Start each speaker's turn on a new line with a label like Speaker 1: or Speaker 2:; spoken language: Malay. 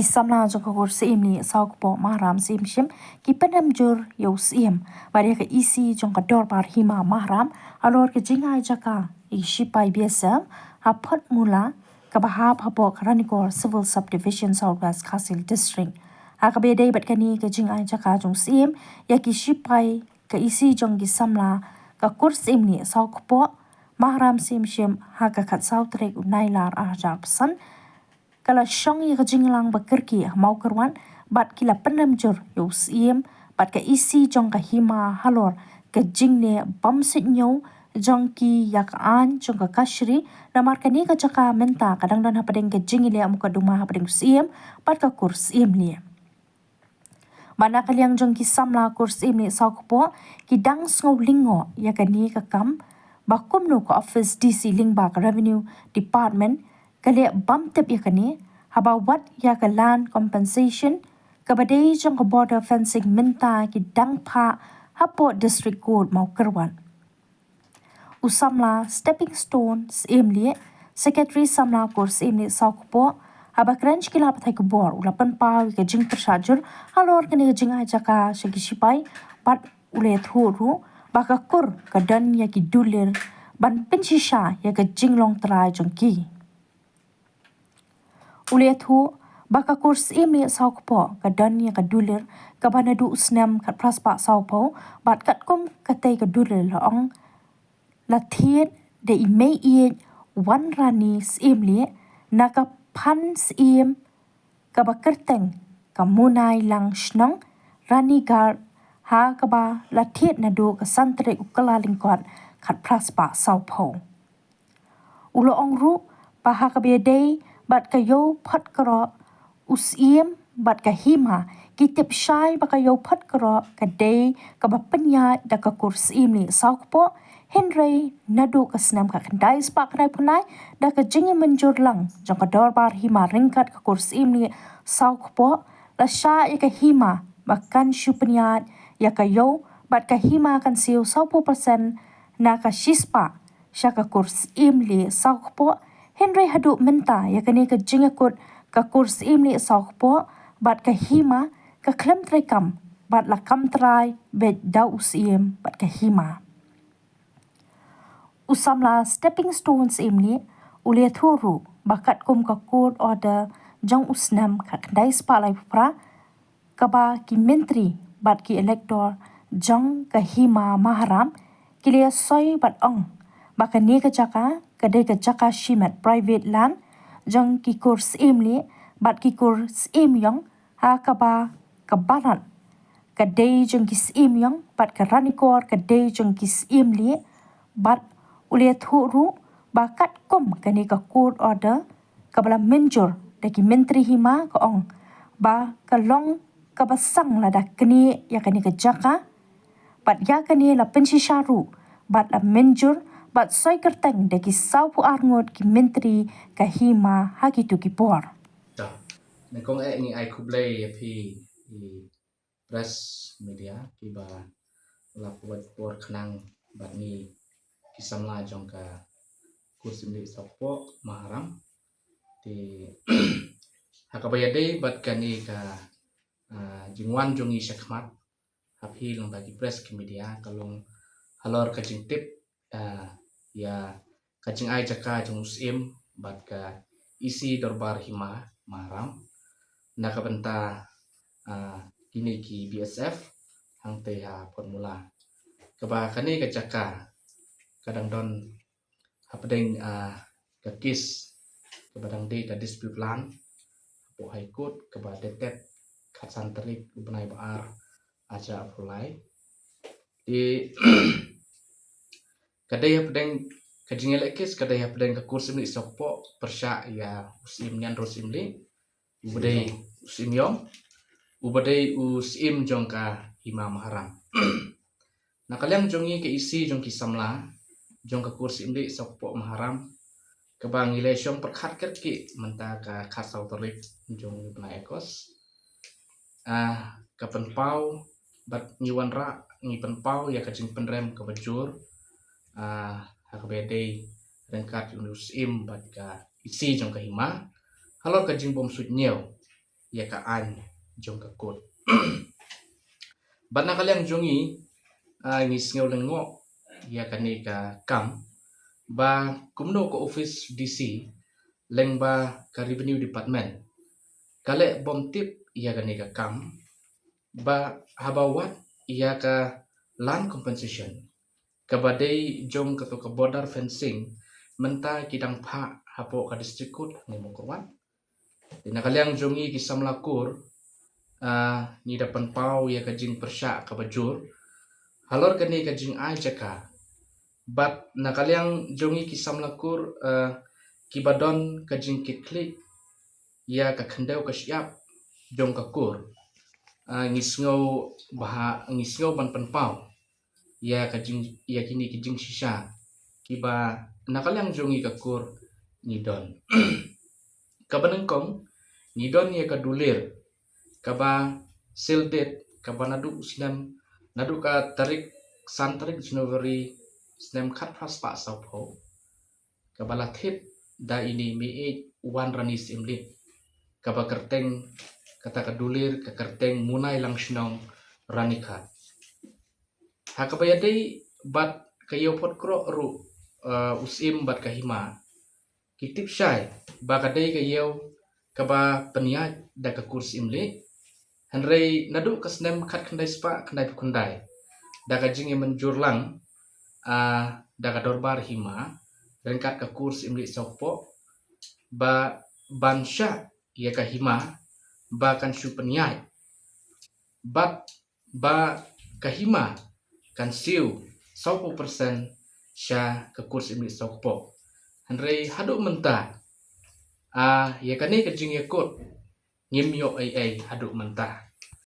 Speaker 1: samla jong ka sim ni sau po mahram sim shim ki penam jur yo sim bari ka isi jong ka dor par hima mahram alor ke jingai jaka shipai biasa hapot mula ka bahap hapo karanikor civil subdivision southwest Kasil district hakabede bat kani ka jingai jaka jong sim ya ki shipai ka isi jong ki samla ka sim ni sau po mahram sim shim haka khat sau trek unai lar ajar pesan kala syong ya kajinglang bakirki mau kerwan bat kila penam jur yo sim bat ka isi jong ka hima halor ka jingne bam sit nyo jong ki yak an jong ka kashri namar kani ka jaka menta kadang dan hapadeng ka jingile amuka duma hapadeng sim bat ka sim li mana kaliang jong ki samla sim ni sakpo ki dang sngau lingo ya kani ka kam bakum no ko office DC lingba ka revenue department kale bam tep ya kani haba wat ya ka land compensation kabadai jong ka border fencing minta ki dang pha hapo district court mau kerwan usamla stepping stone imli secretary samla imli sakpo haba kranch kila pathai ko bor ulapan pa ka jing persajur halor kani ka jing ai jaka shagi sipai pat ule thuru baka kur ka dan ya ki dulir ban pinchisha ya ka jinglong trai jongki ule thu baka sim ni saukpo ka dan ya ka dulir ka banadu usnam kat praspa saupo bat kat kum katai ka dulir laong la thiet de imei ie wan rani sim li na ka pan sim ka bakerteng ka munai lang shnong rani gar ha ka ba la thiet na do ka santre ukala lingkot kat praspa saupo ulo ongru pa ha ka be dei bat ka yo phat kro usiem bat ka hima kitip shai ba ka yo phat kro ka dei ka ba penya da ka sim ni saukpo Henry nadu ka snam ka kandai spak nai punai da ka jingi menjur lang jong ka dor bar hima ringkat ka sim ni saukpo la sha ya ka hima bakan shupanyat ya ka yo bat ka hima kan siu 10% na ka shispa sha ka sim li saukpo Henry hadu menta ya kani ka jingakut ka sim li saukpo bat ka hima ka klem trekam bat la kam trai bet dau sim bat ka hima usamla stepping stones imni ule thuru bakat kum ka court order jong usnam ka kandai spa lai pra kaba ki menteri bat ki elector jong ka hima maharam kilia soi bat ong baka ni ka jaka kadai ka jaka shimat private land jong ki sim li bat ki sim yong ha kaba kabaran kadai jong ki sim yong bat ka ranikor kadai jong ki sim li bat ule thuru bakat kum kani ka court order kabala menjur daki menteri hima ka ong ba kalong ka basang lada kani ya kani ka jaka bat ya kani la pensisharu bat la menjur bat soi kerteng daki sau pu arngot ki menteri ka hima hakitu ki por
Speaker 2: ne kong ni ai kublai phi press media ki ba la por khnang bat ni kisamla jong ka kursim li sapo maharam ti hakabayade bat kani ka jingwan jongi shakmat hapi long bagi press ki media kalong halor ka jingtip ya kajing ai jaka jong usim bat ka isi dorbar hima maharam nakabenta kini ki BSF hang te ha formula kaba kani ka jaka kadang don hapadeng ka kis kabadang de ka dispute land po high court kaba detet khatsan terik ubnai baar aja apulai di kadai hapadeng kajingele kis kadai hapadeng ka kursim ni sokpo persya ya usim nyan rosim li ubadai usim yom ubadai usim jongka imam haram nah kalian jongi ke isi jong kisamla jong ka kursi imli sokpo maharam kabang election perkhat kerki menta ka khasau torik jong na ekos kapan pau bat nyiwan ra ngi penpau ya kajing penrem ka bajur hakbede rengkat usim bat ka isi jong ka hima halor kajing bom sut nyeu ya ka an jong ka kot bat na kalyang jongi ngis ngeu lengo ya ka ni ka kam ba kumno ko office DC leng ba ka revenue department kale bom tip ya ka ni ka kam ba habawat ya ka land compensation kabadai jong ka to ka border fencing menta kidang pha hapo ka district court ni mokorwan tinakalyang jongi kisam lakur ni dapan pau ya ka jing persya ka bajur halor ka ni ka jing ai jaka but nakalyang jongi kisam lakur kibadon ka jing kiklik ya ka khendau ka siap jong ka kur ngisngau ban penpau ya ka jing ya kini ki jing sisa kiba nakalyang jongi ka kur ngidon kabanengkong ngidon ya ka dulir kaba sildet kaba nadu usnam nadu ka tarik Januari snem khat phaspa sapho kaba lathit da ini mi wan ranis imlit kaba kerteng kata kadulir ka kerteng munai langsnong ranikha hakabayadei bat kayo pot kro ru usim bat kahima kitip syai bakadei kayo kaba peniat da ka kurs imli henrei nadu kasnem khat khandai spa khandai pukundai da ka jingi menjurlang da ka dorbar hima rengkat ka kurs imli sokpo ba bansha ya ka hima ba kan syu peniat bat ba kahima kan siu 100% sya ka kurs imli sokpo henrei hadu menta ya kani ka jing yakut ngim yo ai hadu menta